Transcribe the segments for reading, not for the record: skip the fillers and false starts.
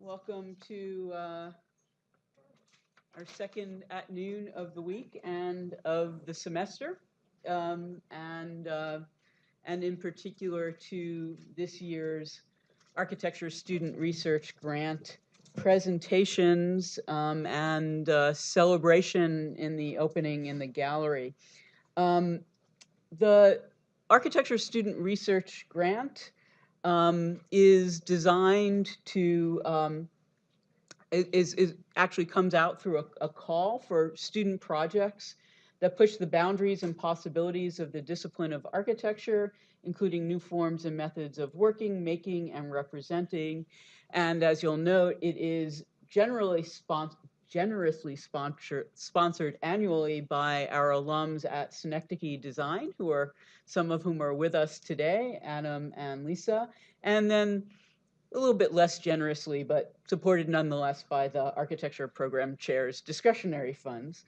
Welcome to our second at noon of the week and of the semester, and in particular to this year's Architecture Student Research Grant presentations and celebration in the opening in the gallery. The Architecture Student Research Grant is designed to is actually comes out through a call for student projects that push the boundaries and possibilities of the discipline of architecture, including new forms and methods of working, making, and representing. And as you'll note, it is generously sponsored annually by our alums at Synecdoche Design, some of whom are with us today, Adam and Lisa, and then a little bit less generously, but supported nonetheless by the architecture program chair's discretionary funds.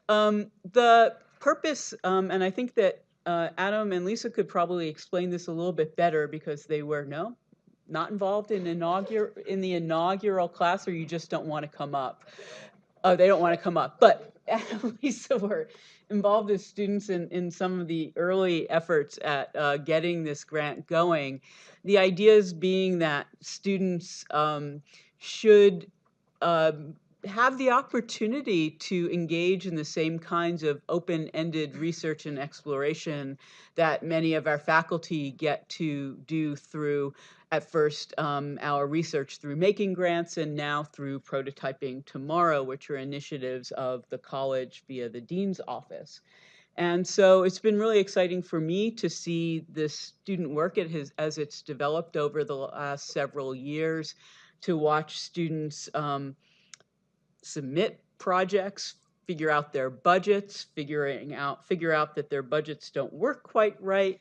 The purpose, and I think that Adam and Lisa could probably explain this a little bit better because they were not involved in the inaugural class, or you just don't want to come up. Oh, they don't want to come up, but Adam and Lisa were involved as students in some of the early efforts at getting this grant going. The ideas being that students should have the opportunity to engage in the same kinds of open-ended research and exploration that many of our faculty get to do through, at first, our research through making grants, and now through Prototyping Tomorrow, which are initiatives of the college via the dean's office. And so it's been really exciting for me to see this student work as it's developed over the last several years, to watch students submit projects, figure out their budgets, figure out that their budgets don't work quite right,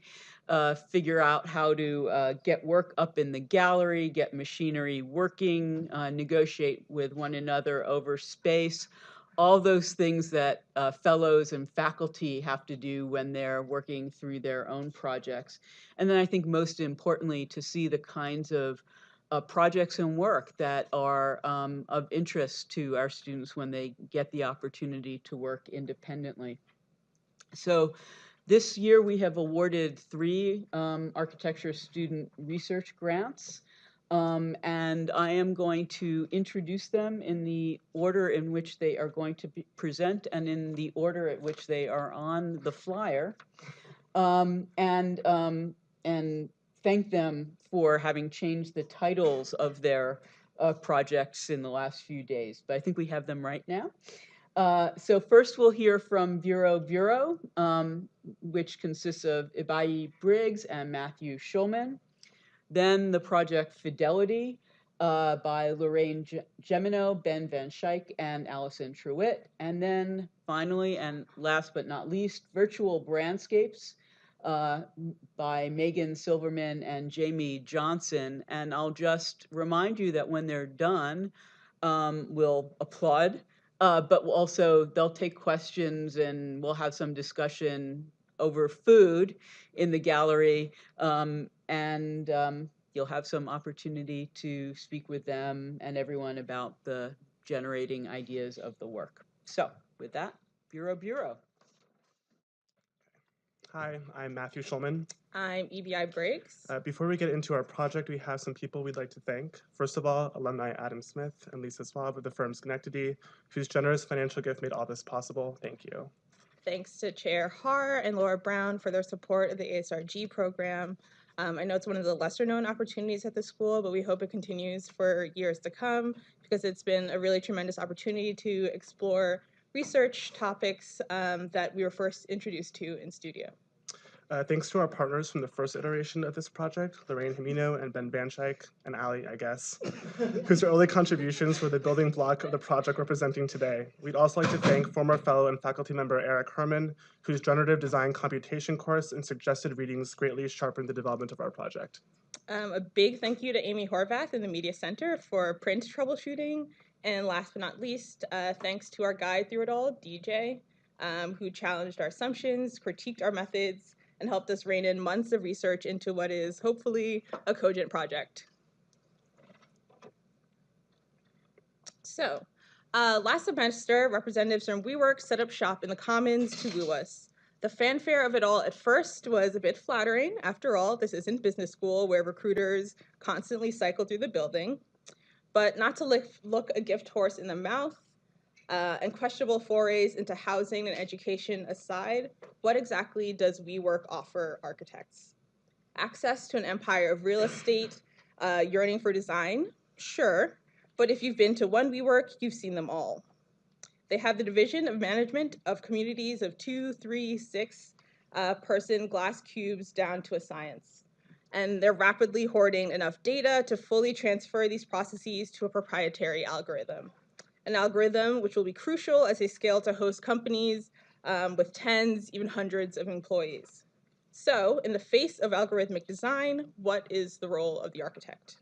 figure out how to get work up in the gallery, get machinery working, negotiate with one another over space, all those things that fellows and faculty have to do when they're working through their own projects. And then I think most importantly, to see the kinds of projects and work that are of interest to our students when they get the opportunity to work independently. So this year we have awarded 3 architecture student research grants. And I am going to introduce them in the order in which they are going to present and in the order at which they are on the flyer, and thank them for having changed the titles of their projects in the last few days. But I think we have them right now. So first we'll hear from Bureau, which consists of Ibai Briggs and Matthew Schulman. Then the project Fidelity by Lorraine Gemino, Ben Van Schaik, and Allison Truitt. And then finally, and last but not least, Virtual Brandscapes by Megan Silverman and Jamie Johnson. And I'll just remind you that when they're done, we'll applaud, but they'll take questions and we'll have some discussion over food in the gallery, and you'll have some opportunity to speak with them and everyone about the generating ideas of the work. So with that, Bureau. Hi, I'm Matthew Schulman. I'm EBI Briggs. Before we get into our project, we have some people we'd like to thank. First of all, alumni Adam Smith and Lisa Swab of the firm Schenectady, whose generous financial gift made all this possible. Thank you. Thanks to Chair Har and Laura Brown for their support of the ASRG program. I know it's one of the lesser known opportunities at the school, but we hope it continues for years to come because it's been a really tremendous opportunity to explore research topics that we were first introduced to in studio. Thanks to our partners from the first iteration of this project, Lorraine Himino and Ben Van Schaik, and Ali, I guess, whose early contributions were the building block of the project we're presenting today. We'd also like to thank former fellow and faculty member Eric Herman, whose generative design computation course and suggested readings greatly sharpened the development of our project. A big thank you to Amy Horvath in the Media Center for print troubleshooting. And last but not least, thanks to our guide through it all, DJ, who challenged our assumptions, critiqued our methods, and helped us rein in months of research into what is hopefully a cogent project. So, last semester, representatives from WeWork set up shop in the Commons to woo us. The fanfare of it all at first was a bit flattering. After all, this isn't business school where recruiters constantly cycle through the building. But not to look a gift horse in the mouth, and questionable forays into housing and education aside, what exactly does WeWork offer architects? Access to an empire of real estate, yearning for design? Sure, but if you've been to one WeWork, you've seen them all. They have the division of management of communities of 2, 3, 6 person glass cubes down to a science. And they're rapidly hoarding enough data to fully transfer these processes to a proprietary algorithm. An algorithm which will be crucial as they scale to host companies with tens, even hundreds of employees. So, in the face of algorithmic design, what is the role of the architect?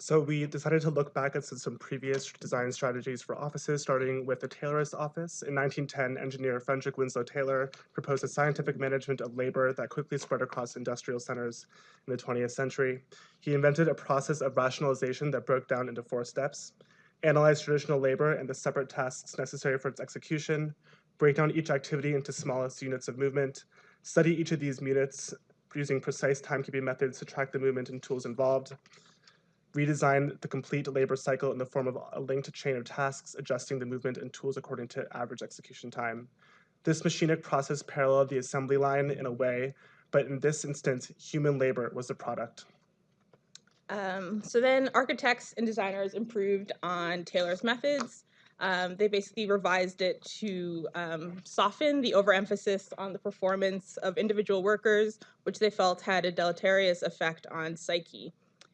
So we decided to look back at some previous design strategies for offices, starting with the Taylorist office. In 1910, engineer Frederick Winslow Taylor proposed a scientific management of labor that quickly spread across industrial centers in the 20th century. He invented a process of rationalization that broke down into 4 steps: analyze traditional labor and the separate tasks necessary for its execution, break down each activity into smallest units of movement, study each of these units using precise timekeeping methods to track the movement and tools involved, redesign the complete labor cycle in the form of a linked chain of tasks, adjusting the movement and tools according to average execution time. This machinic process paralleled the assembly line in a way, but in this instance, human labor was the product. So then architects and designers improved on Taylor's methods. They basically revised it to soften the overemphasis on the performance of individual workers, which they felt had a deleterious effect on psyche.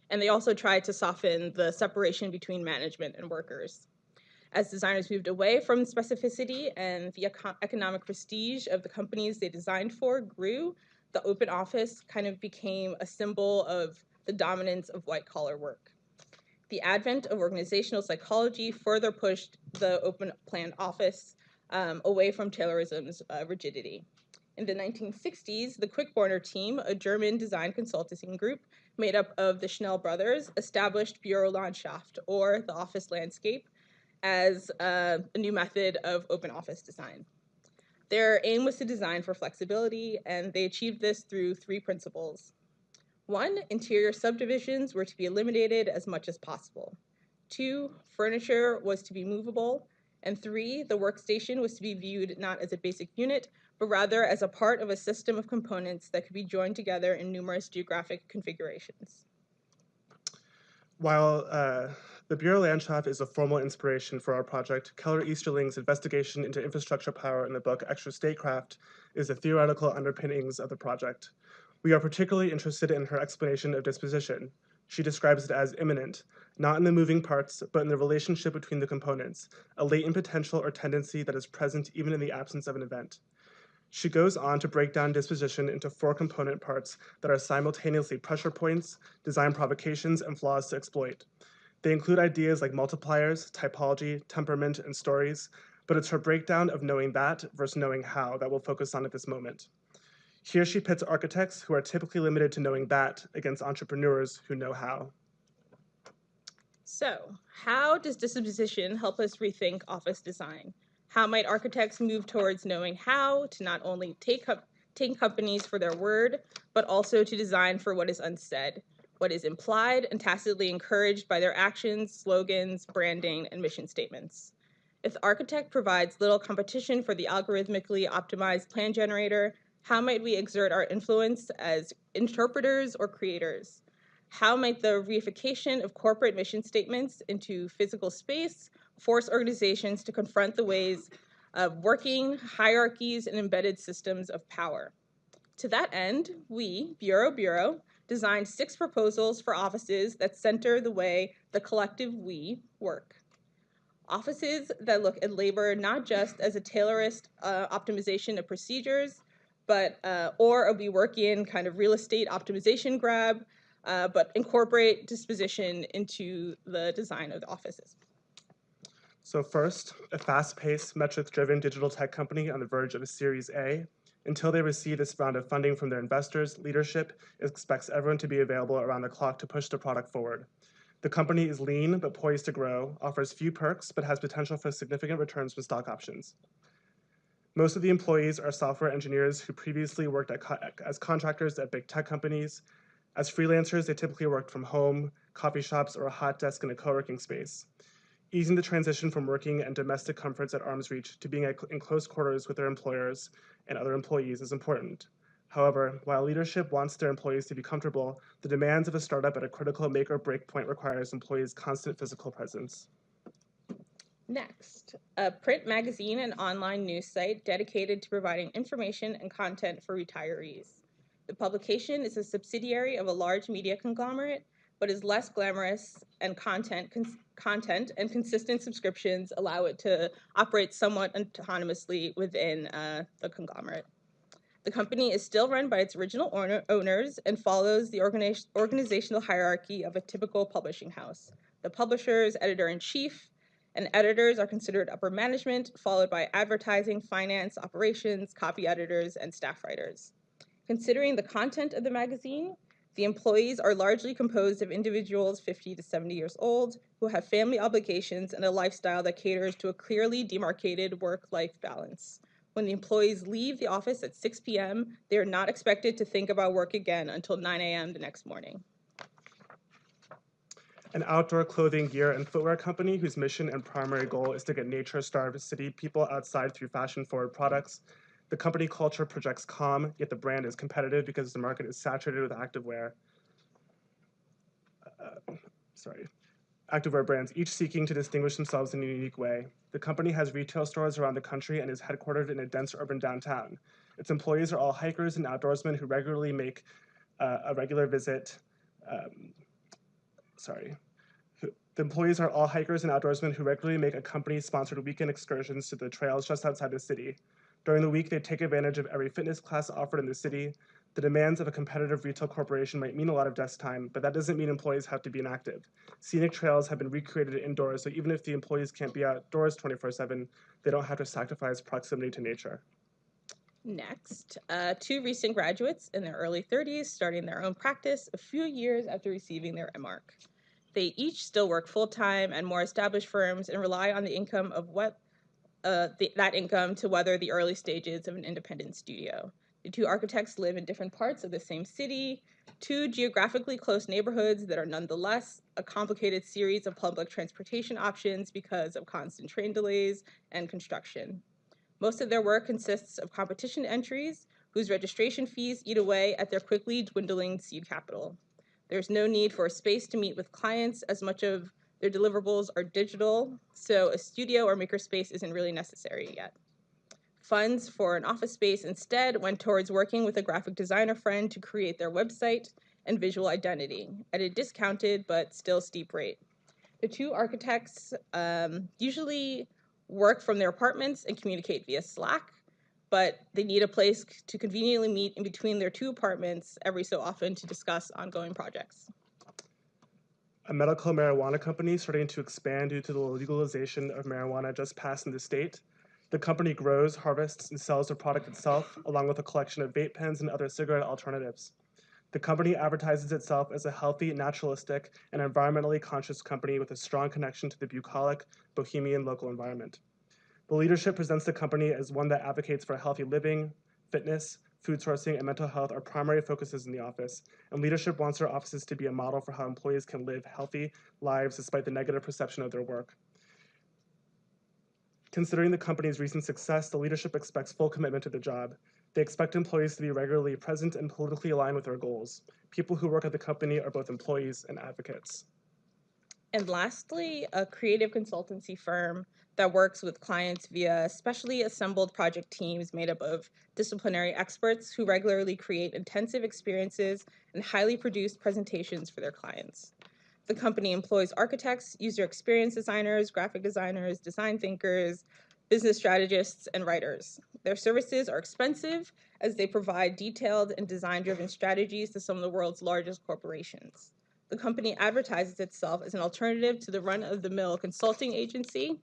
And they also tried to soften the separation between management and workers. As designers moved away from specificity and the economic prestige of the companies they designed for grew, the open office kind of became a symbol of the dominance of white-collar work. The advent of organizational psychology further pushed the open plan office away from Taylorism's rigidity. In the 1960s, the Quickborner team, a German design consulting group made up of the Schnell brothers, established Bürolandschaft, or the office landscape, as a new method of open office design. Their aim was to design for flexibility, and they achieved this through 3 principles. 1, interior subdivisions were to be eliminated as much as possible. 2, furniture was to be movable. And 3, the workstation was to be viewed not as a basic unit, but rather as a part of a system of components that could be joined together in numerous geographic configurations. While the Bürolandschaft is a formal inspiration for our project, Keller Easterling's investigation into infrastructure power in the book Extra Statecraft is the theoretical underpinnings of the project. We are particularly interested in her explanation of disposition. She describes it as immanent, not in the moving parts, but in the relationship between the components, a latent potential or tendency that is present even in the absence of an event. She goes on to break down disposition into 4 component parts that are simultaneously pressure points, design provocations, and flaws to exploit. They include ideas like multipliers, typology, temperament, and stories, but it's her breakdown of knowing that versus knowing how that we'll focus on at this moment. Here she pits architects who are typically limited to knowing that against entrepreneurs who know how. So, how does disposition help us rethink office design? How might architects move towards knowing how to not only take companies for their word, but also to design for what is unsaid, what is implied and tacitly encouraged by their actions, slogans, branding, and mission statements? If the architect provides little competition for the algorithmically optimized plan generator, how might we exert our influence as interpreters or creators? How might the reification of corporate mission statements into physical space force organizations to confront the ways of working, hierarchies, and embedded systems of power? To that end, we, Bureau, designed 6 proposals for offices that center the way the collective we work. Offices that look at labor not just as a Taylorist optimization of procedures, but or a WeWorkian kind of real estate optimization grab, but incorporate disposition into the design of the offices. So first, a fast-paced, metrics-driven digital tech company on the verge of a Series A. Until they receive this round of funding from their investors, leadership expects everyone to be available around the clock to push the product forward. The company is lean but poised to grow, offers few perks, but has potential for significant returns from stock options. Most of the employees are software engineers who previously worked as contractors at big tech companies. As freelancers, they typically worked from home, coffee shops, or a hot desk in a co-working space. Easing the transition from working and domestic comforts at arm's reach to being in close quarters with their employers and other employees is important. However, while leadership wants their employees to be comfortable, the demands of a startup at a critical make or break point requires employees' constant physical presence. Next, a print magazine and online news site dedicated to providing information and content for retirees. The publication is a subsidiary of a large media conglomerate, but is less glamorous, and content and consistent subscriptions allow it to operate somewhat autonomously within the conglomerate. The company is still run by its original owners and follows the organizational hierarchy of a typical publishing house. The publishers, editor-in-chief, and editors are considered upper management, followed by advertising, finance, operations, copy editors, and staff writers. Considering the content of the magazine, the employees are largely composed of individuals 50 to 70 years old who have family obligations and a lifestyle that caters to a clearly demarcated work-life balance. When the employees leave the office at 6 p.m., they are not expected to think about work again until 9 a.m. the next morning. An outdoor clothing, gear, and footwear company whose mission and primary goal is to get nature-starved city people outside through fashion-forward products. The company culture projects calm, yet the brand is competitive because the market is saturated with activewear. Activewear brands, each seeking to distinguish themselves in a unique way. The company has retail stores around the country and is headquartered in a dense urban downtown. Its employees are all hikers and outdoorsmen who regularly make a regular visit. The employees are all hikers and outdoorsmen who regularly make a company-sponsored weekend excursions to the trails just outside the city. During the week, they take advantage of every fitness class offered in the city. The demands of a competitive retail corporation might mean a lot of desk time, but that doesn't mean employees have to be inactive. Scenic trails have been recreated indoors, so even if the employees can't be outdoors 24/7, they don't have to sacrifice proximity to nature. Next, two recent graduates in their early 30s starting their own practice a few years after receiving their MArch. They each still work full-time at more established firms and rely on the income of that income to weather the early stages of an independent studio. The two architects live in different parts of the same city, two geographically close neighborhoods that are nonetheless a complicated series of public transportation options because of constant train delays and construction. Most of their work consists of competition entries whose registration fees eat away at their quickly dwindling seed capital. There's no need for a space to meet with clients as much of their deliverables are digital, so a studio or makerspace isn't really necessary yet. Funds for an office space instead went towards working with a graphic designer friend to create their website and visual identity at a discounted but still steep rate. The two architects usually work from their apartments and communicate via Slack, but they need a place to conveniently meet in between their two apartments every so often to discuss ongoing projects. A medical marijuana company starting to expand due to the legalization of marijuana just passed in the state. The company grows, harvests, and sells the product itself, along with a collection of vape pens and other cigarette alternatives. The company advertises itself as a healthy, naturalistic, and environmentally conscious company with a strong connection to the bucolic, bohemian local environment. The leadership presents the company as one that advocates for healthy living, fitness, food sourcing, and mental health are primary focuses in the office, and leadership wants their offices to be a model for how employees can live healthy lives despite the negative perception of their work. Considering the company's recent success, the leadership expects full commitment to the job. They expect employees to be regularly present and politically aligned with their goals. People who work at the company are both employees and advocates. And lastly, a creative consultancy firm that works with clients via specially assembled project teams made up of disciplinary experts who regularly create intensive experiences and highly produced presentations for their clients. The company employs architects, user experience designers, graphic designers, design thinkers, business strategists, and writers. Their services are expensive as they provide detailed and design-driven strategies to some of the world's largest corporations. The company advertises itself as an alternative to the run-of-the-mill consulting agency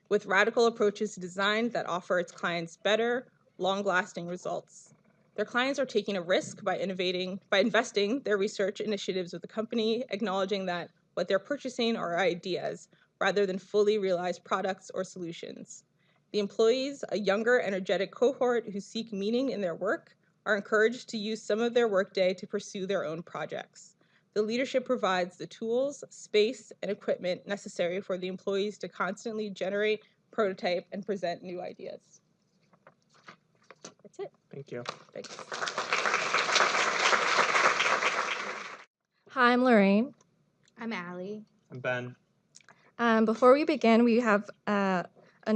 with radical approaches to design that offer its clients better, long-lasting results. Their clients are taking a risk by investing their research initiatives with the company, acknowledging that What they're purchasing are ideas rather than fully realized products or solutions. The employees, a younger, energetic cohort who seek meaning in their work, are encouraged to use some of their workday to pursue their own projects. The leadership provides the tools, space, and equipment necessary for the employees to constantly generate, prototype, and present new ideas. That's it. Thank you. Thanks. Hi, I'm Lorraine. I'm Allie. I'm Ben. Before we begin, we have an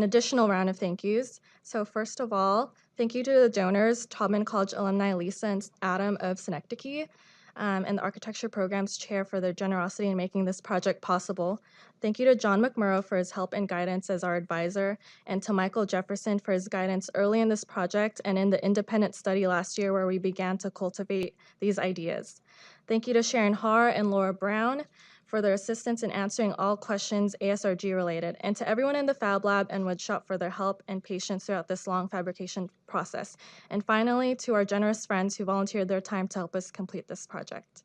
additional round of thank yous. So first of all, thank you to the donors, Taubman College alumni Lisa and Adam of Synecdoche, and the architecture program's chair for their generosity in making this project possible. Thank you to John McMurrow for his help and guidance as our advisor, and to Michael Jefferson for his guidance early in this project and in the independent study last year where we began to cultivate these ideas. Thank you to Sharon Haar and Laura Brown for their assistance in answering all questions ASRG related, and to everyone in the Fab Lab and Woodshop for their help and patience throughout this long fabrication process. And finally, to our generous friends who volunteered their time to help us complete this project.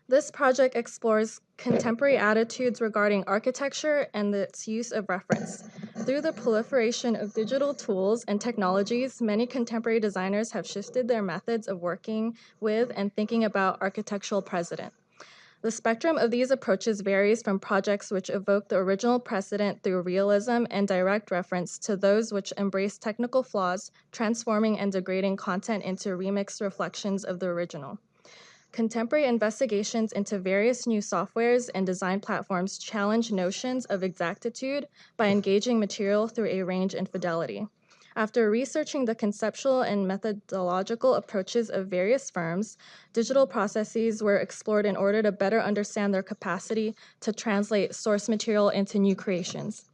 This project explores contemporary attitudes regarding architecture and its use of reference. Through the proliferation of digital tools and technologies, many contemporary designers have shifted their methods of working with and thinking about architectural precedent. The spectrum of these approaches varies from projects which evoke the original precedent through realism and direct reference to those which embrace technical flaws, transforming and degrading content into remixed reflections of the original. Contemporary investigations into various new softwares and design platforms challenge notions of exactitude by engaging material through a range and fidelity. After researching the conceptual and methodological approaches of various firms, digital processes were explored in order to better understand their capacity to translate source material into new creations.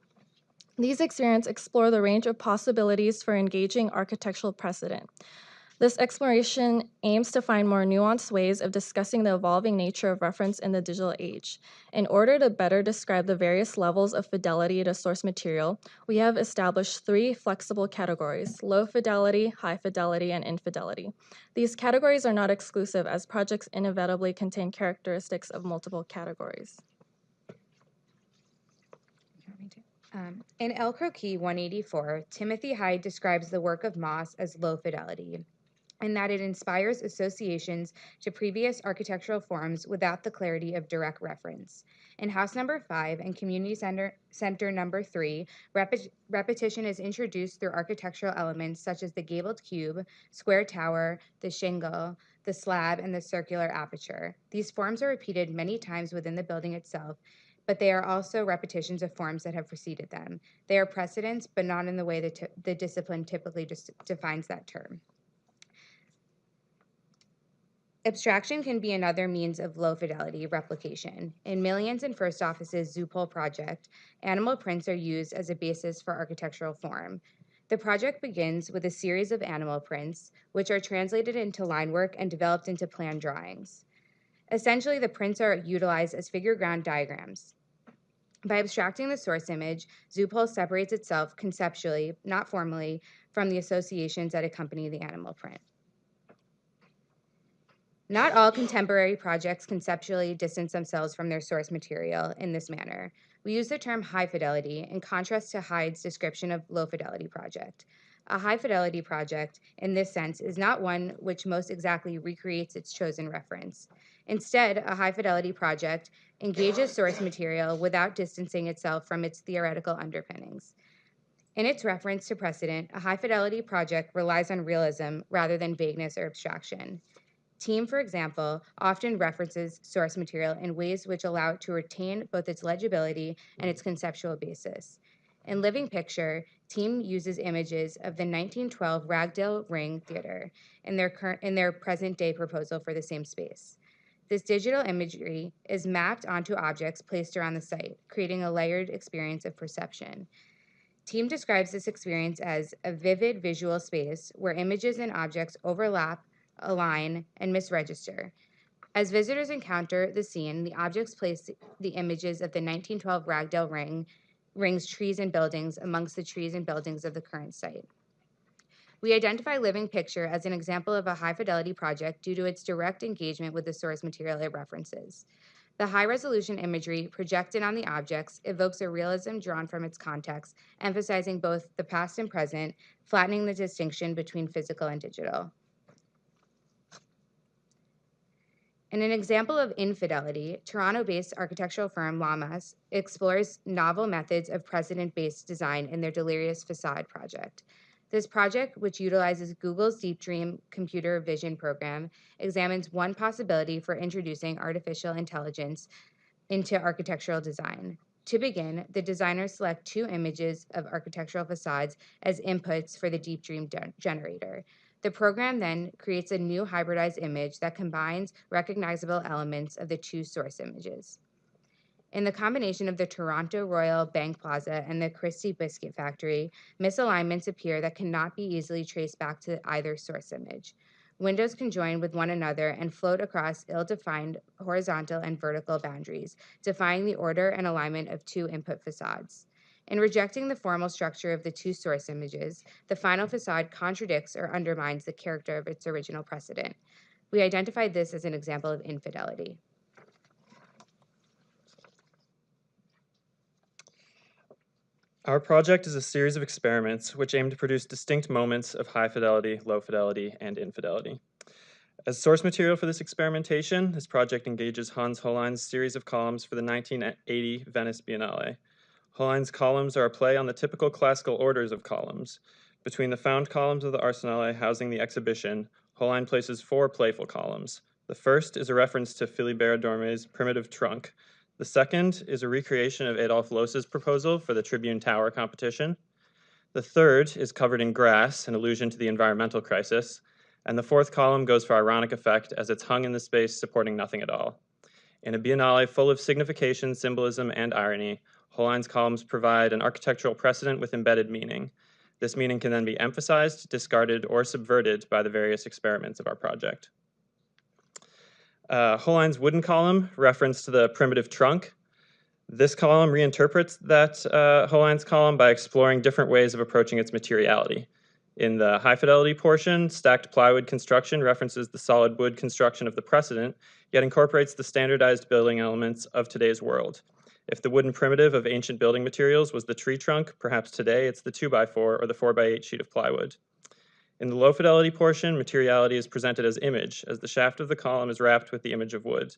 These experiments explore the range of possibilities for engaging architectural precedent. This exploration aims to find more nuanced ways of discussing the evolving nature of reference in the digital age. In order to better describe the various levels of fidelity to source material, we have established 3 flexible categories: low fidelity, high fidelity, and infidelity. These categories are not exclusive, as projects inevitably contain characteristics of multiple categories. In El Croquis 184, Timothy Hyde describes the work of Moss as low fidelity, and that it inspires associations to previous architectural forms without the clarity of direct reference. In House Number 5 and Community Center Number 3, repetition is introduced through architectural elements such as the gabled cube, square tower, the shingle, the slab, and the circular aperture. These forms are repeated many times within the building itself, but they are also repetitions of forms that have preceded them. They are precedents, but not in the way that the discipline typically defines that term. Abstraction can be another means of low fidelity replication. In Millions and First Office's Zoopole project, animal prints are used as a basis for architectural form. The project begins with a series of animal prints, which are translated into line work and developed into plan drawings. Essentially, the prints are utilized as figure ground diagrams. By abstracting the source image, Zoopole separates itself conceptually, not formally, from the associations that accompany the animal print. Not all contemporary projects conceptually distance themselves from their source material in this manner. We use the term high fidelity in contrast to Hyde's description of low fidelity project. A high fidelity project, in this sense, is not one which most exactly recreates its chosen reference. Instead, a high fidelity project engages source material without distancing itself from its theoretical underpinnings. In its reference to precedent, a high fidelity project relies on realism rather than vagueness or abstraction. Team, for example, often references source material in ways which allow it to retain both its legibility and its conceptual basis. In Living Picture, Team uses images of the 1912 Ragdale Ring Theater in their present-day proposal for the same space. This digital imagery is mapped onto objects placed around the site, creating a layered experience of perception. Team describes this experience as a vivid visual space where images and objects overlap, align, and misregister. As visitors encounter the scene, the objects place the images of the 1912 Ragdale Ring's trees and buildings amongst the trees and buildings of the current site. We identify Living Picture as an example of a high-fidelity project due to its direct engagement with the source material it references. The high-resolution imagery projected on the objects evokes a realism drawn from its context, emphasizing both the past and present, flattening the distinction between physical and digital. In an example of infidelity, Toronto-based architectural firm Lamas explores novel methods of precedent-based design in their Delirious Facade project. This project, which utilizes Google's Deep Dream computer vision program, examines one possibility for introducing artificial intelligence into architectural design. To begin, the designers select 2 images of architectural facades as inputs for the Deep Dream generator. The program then creates a new hybridized image that combines recognizable elements of the 2 source images. In the combination of the Toronto Royal Bank Plaza and the Christie Biscuit Factory, misalignments appear that cannot be easily traced back to either source image. Windows conjoin with one another and float across ill-defined horizontal and vertical boundaries, defying the order and alignment of 2 input facades. In rejecting the formal structure of the 2 source images, the final facade contradicts or undermines the character of its original precedent. We identified this as an example of infidelity. Our project is a series of experiments which aim to produce distinct moments of high fidelity, low fidelity, and infidelity. As source material for this experimentation, this project engages Hans Hollein's series of columns for the 1980 Venice Biennale. Hollein's columns are a play on the typical classical orders of columns. Between the found columns of the Arsenale housing the exhibition, Hollein places 4 playful columns. The first is a reference to Philibert Dormé's primitive trunk. The second is a recreation of Adolf Loos's proposal for the Tribune Tower competition. The third is covered in grass, an allusion to the environmental crisis. And the 4th column goes for ironic effect as it's hung in the space supporting nothing at all. In a biennale full of signification, symbolism, and irony, Hollein's columns provide an architectural precedent with embedded meaning. This meaning can then be emphasized, discarded, or subverted by the various experiments of our project. Hollein's wooden column reference to the primitive trunk. This column reinterprets that Hollein's column by exploring different ways of approaching its materiality. In the high fidelity portion, stacked plywood construction references the solid wood construction of the precedent, yet incorporates the standardized building elements of today's world. If the wooden primitive of ancient building materials was the tree trunk, perhaps today it's the 2x4 or the 4x8 sheet of plywood. In the low fidelity portion, materiality is presented as image, as the shaft of the column is wrapped with the image of wood.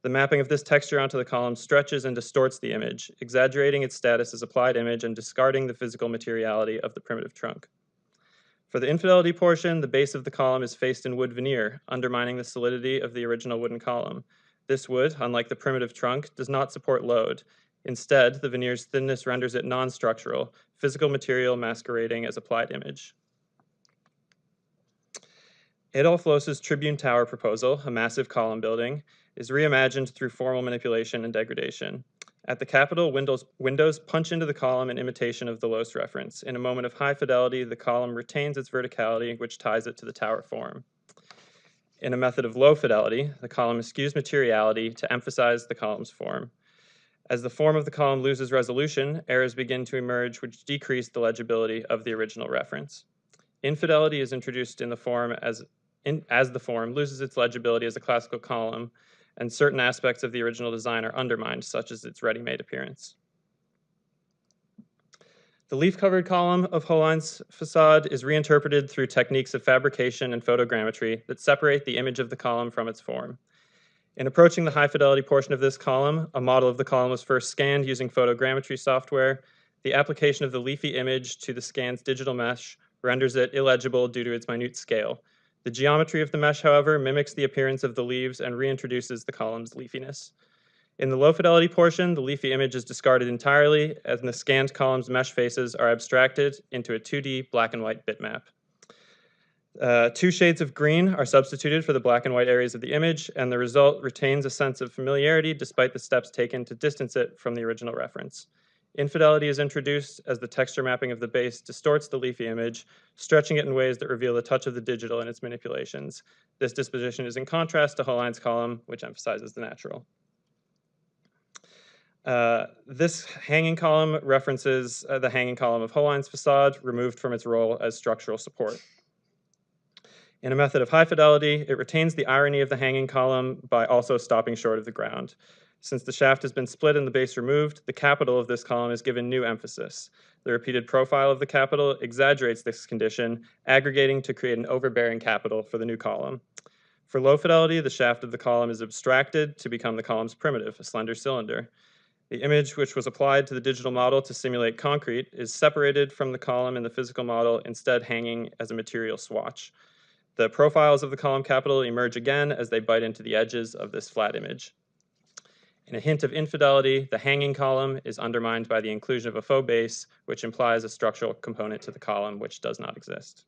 The mapping of this texture onto the column stretches and distorts the image, exaggerating its status as applied image and discarding the physical materiality of the primitive trunk. For the infidelity portion, the base of the column is faced in wood veneer, undermining the solidity of the original wooden column. This wood, unlike the primitive trunk, does not support load. Instead, the veneer's thinness renders it non-structural, physical material masquerading as applied image. Adolf Loos's Tribune Tower proposal, a massive column building, is reimagined through formal manipulation and degradation. At the Capitol, windows punch into the column in imitation of the Loos reference. In a moment of high fidelity, the column retains its verticality, which ties it to the tower form. In a method of low fidelity, the column eschews materiality to emphasize the column's form. As the form of the column loses resolution, errors begin to emerge which decrease the legibility of the original reference. Infidelity is introduced in the form as the form loses its legibility as a classical column, and certain aspects of the original design are undermined, such as its ready-made appearance. The leaf-covered column of Hollein's facade is reinterpreted through techniques of fabrication and photogrammetry that separate the image of the column from its form. In approaching the high-fidelity portion of this column, a model of the column was first scanned using photogrammetry software. The application of the leafy image to the scan's digital mesh renders it illegible due to its minute scale. The geometry of the mesh, however, mimics the appearance of the leaves and reintroduces the column's leafiness. In the low-fidelity portion, the leafy image is discarded entirely, and the scanned column's mesh faces are abstracted into a 2D black and white bitmap. 2 shades of green are substituted for the black and white areas of the image, and the result retains a sense of familiarity despite the steps taken to distance it from the original reference. Infidelity is introduced as the texture mapping of the base distorts the leafy image, stretching it in ways that reveal the touch of the digital in its manipulations. This disposition is in contrast to Hollein's column, which emphasizes the natural. This hanging column references the hanging column of Hollein's facade, removed from its role as structural support. In a method of high fidelity, it retains the irony of the hanging column by also stopping short of the ground. Since the shaft has been split and the base removed, the capital of this column is given new emphasis. The repeated profile of the capital exaggerates this condition, aggregating to create an overbearing capital for the new column. For low fidelity, the shaft of the column is abstracted to become the column's primitive, a slender cylinder. The image, which was applied to the digital model to simulate concrete, is separated from the column in the physical model, instead hanging as a material swatch. The profiles of the column capital emerge again as they bite into the edges of this flat image. In a hint of infidelity, the hanging column is undermined by the inclusion of a faux base, which implies a structural component to the column which does not exist.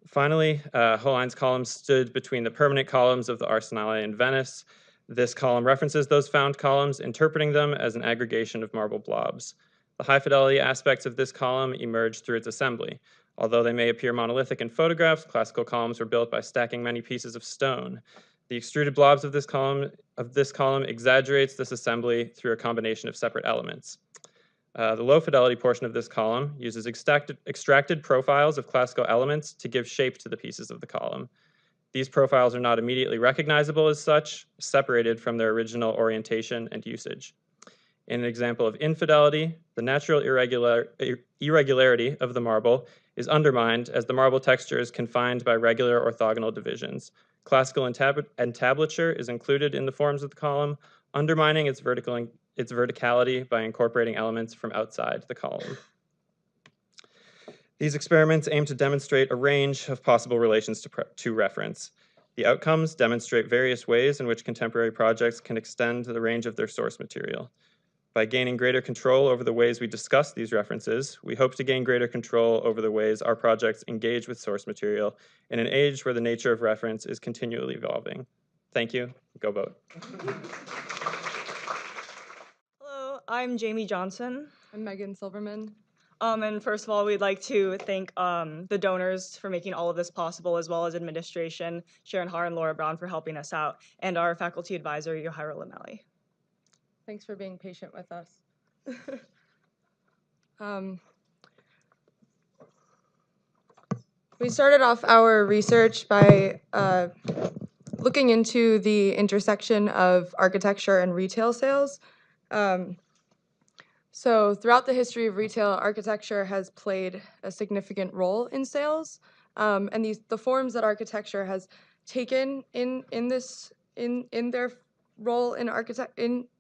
Finally, Hawaiian's column stood between the permanent columns of the Arsenale in Venice. This column references those found columns, interpreting them as an aggregation of marble blobs. The high fidelity aspects of this column emerge through its assembly. Although they may appear monolithic in photographs, classical columns were built by stacking many pieces of stone. The extruded blobs of this column exaggerates this assembly through a combination of separate elements. The low fidelity portion of this column uses extracted profiles of classical elements to give shape to the pieces of the column. These profiles are not immediately recognizable as such, separated from their original orientation and usage. In an example of infidelity, the natural irregularity of the marble is undermined as the marble texture is confined by regular orthogonal divisions. Classical entablature is included in the forms of the column, undermining its verticality by incorporating elements from outside the column. These experiments aim to demonstrate a range of possible relations to reference. The outcomes demonstrate various ways in which contemporary projects can extend the range of their source material. By gaining greater control over the ways we discuss these references, we hope to gain greater control over the ways our projects engage with source material in an age where the nature of reference is continually evolving. Thank you. Go vote. Hello, I'm Jamie Johnson. I'm Megan Silverman. And first of all, we'd like to thank the donors for making all of this possible, as well as administration, Sharon Haar and Laura Brown for helping us out, and our faculty advisor, Yohiro Lameli. Thanks for being patient with us. We started off our research by looking into the intersection of architecture and retail sales. So throughout the history of retail, architecture has played a significant role in sales, and the forms that architecture has taken in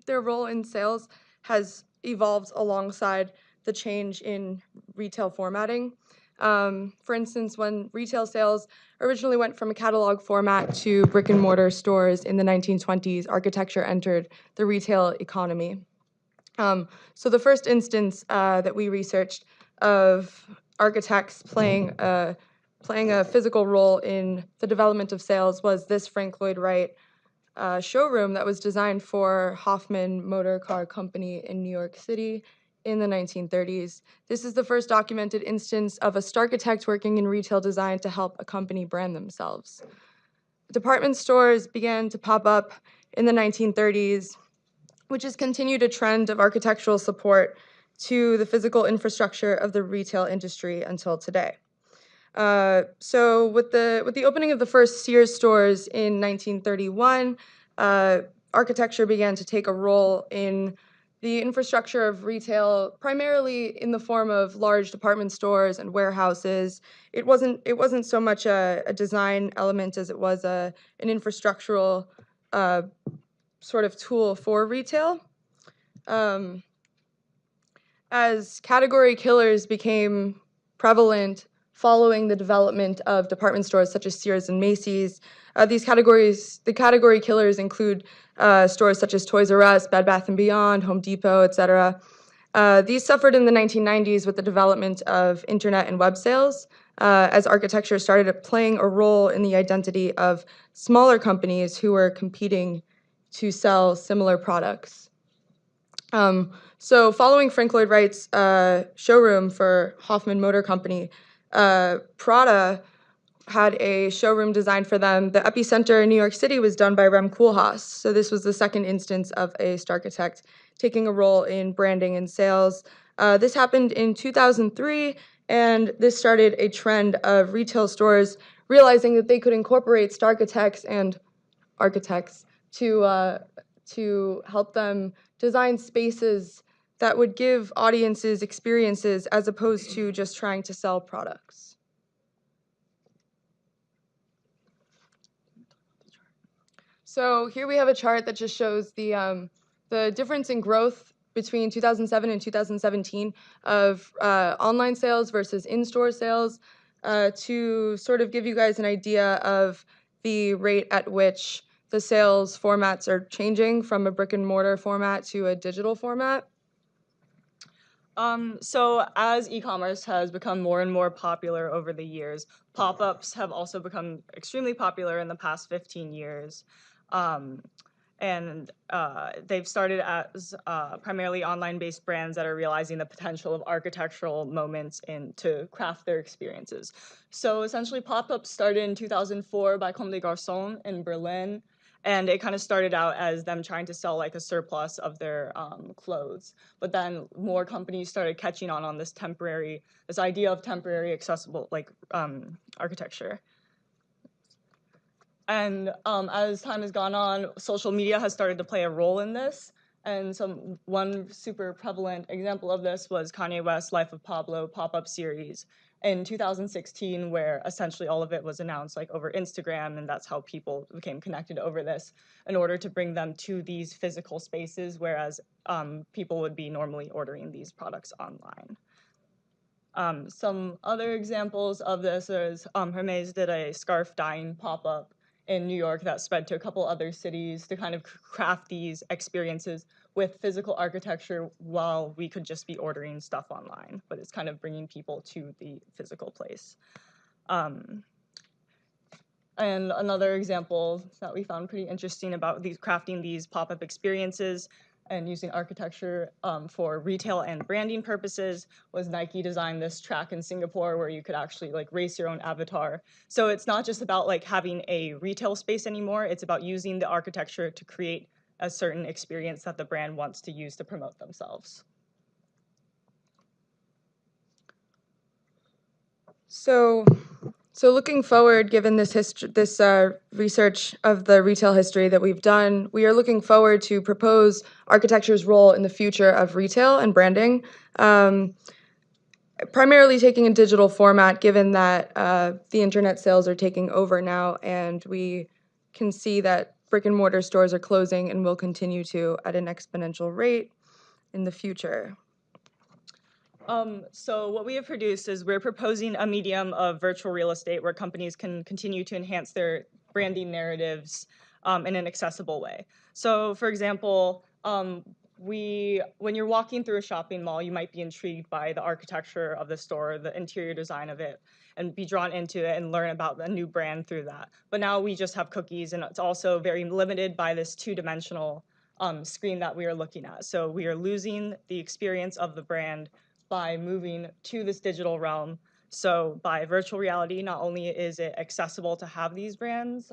their role in sales has evolved alongside the change in retail formatting. For instance, when retail sales originally went from a catalog format to brick and mortar stores in the 1920s, architecture entered the retail economy. So the first instance that we researched of architects playing a physical role in the development of sales was this Frank Lloyd Wright showroom that was designed for Hoffman Motor Car Company in New York City in the 1930s. This is the first documented instance of a starchitect working in retail design to help a company brand themselves. Department stores began to pop up in the 1930s, which has continued a trend of architectural support to the physical infrastructure of the retail industry until today. So with the opening of the first Sears stores in 1931, architecture began to take a role in the infrastructure of retail, primarily in the form of large department stores and warehouses. It wasn't so much a design element as it was an infrastructural sort of tool for retail. As category killers became prevalent following the development of department stores such as Sears and Macy's, the category killers include stores such as Toys R Us, Bed Bath & Beyond, Home Depot, etc. These suffered in the 1990s with the development of internet and web sales, as architecture started playing a role in the identity of smaller companies who were competing to sell similar products. So following Frank Lloyd Wright's showroom for Hoffman Motor Company, Prada had a showroom designed for them. The epicenter in New York City was done by Rem Koolhaas. So this was the second instance of a starchitect taking a role in branding and sales. This happened in 2003, And this started a trend of retail stores realizing that they could incorporate Starchitects and architects to help them design spaces that would give audiences experiences as opposed to just trying to sell products. So here we have a chart that just shows the difference in growth between 2007 and 2017 of online sales versus in-store sales to sort of give you guys an idea of the rate at which the sales formats are changing from a brick and mortar format to a digital format. So as e-commerce has become more and more popular over the years, pop-ups have also become extremely popular in the past 15 years. They've started as primarily online-based brands that are realizing the potential of architectural moments to craft their experiences. So essentially, pop-ups started in 2004 by Comme des Garçons in Berlin, and it kind of started out as them trying to sell like a surplus of their clothes. But then more companies started catching on this idea of temporary accessible architecture. And as time has gone on, social media has started to play a role in this. And one super prevalent example of this was Kanye West's Life of Pablo pop-up series in 2016, where essentially all of it was announced like over Instagram, and that's how people became connected over this in order to bring them to these physical spaces, whereas people would be normally ordering these products online. Some other examples of this is Hermes did a scarf dyeing pop-up in New York that spread to a couple other cities to kind of craft these experiences with physical architecture while we could just be ordering stuff online, but it's kind of bringing people to the physical place. And another example that we found pretty interesting about crafting these pop-up experiences and using architecture for retail and branding purposes was Nike designed this track in Singapore where you could actually like race your own avatar. So it's not just about like having a retail space anymore, it's about using the architecture to create a certain experience that the brand wants to use to promote themselves. So looking forward, given this research of the retail history that we've done, we are looking forward to propose architecture's role in the future of retail and branding, primarily taking a digital format, given that the internet sales are taking over now, and we can see that brick and mortar stores are closing and will continue to at an exponential rate in the future. So what we have produced is we're proposing a medium of virtual real estate where companies can continue to enhance their branding narratives in an accessible way. So for example, when you're walking through a shopping mall, you might be intrigued by the architecture of the store, the interior design of it, and be drawn into it and learn about a new brand through that. But now we just have cookies, and it's also very limited by this two-dimensional screen that we are looking at. So we are losing the experience of the brand by moving to this digital realm. So by virtual reality, not only is it accessible to have these brands,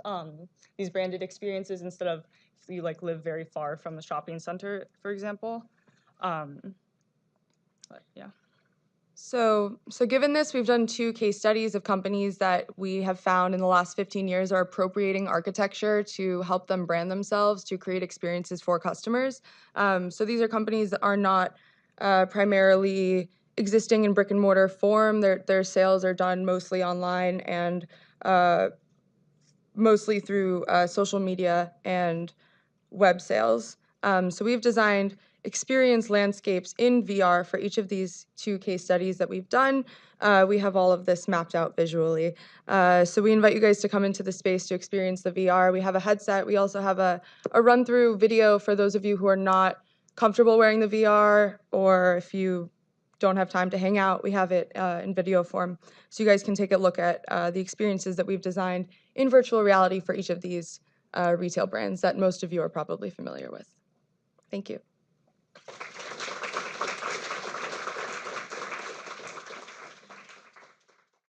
these branded experiences instead of if you like live very far from the shopping center, for example. Yeah. So given this, we've done 2 case studies of companies that we have found in the last 15 years are appropriating architecture to help them brand themselves, to create experiences for customers. So these are companies that are not primarily existing in brick and mortar form. Their sales are done mostly online and mostly through social media and web sales. So we've designed experience landscapes in VR for each of these 2 case studies that we've done. We have all of this mapped out visually. So we invite you guys to come into the space to experience the VR. We have a headset. We also have a run-through video for those of you who are not comfortable wearing the VR, or if you don't have time to hang out, we have it in video form. So you guys can take a look at the experiences that we've designed in virtual reality for each of these retail brands that most of you are probably familiar with. Thank you.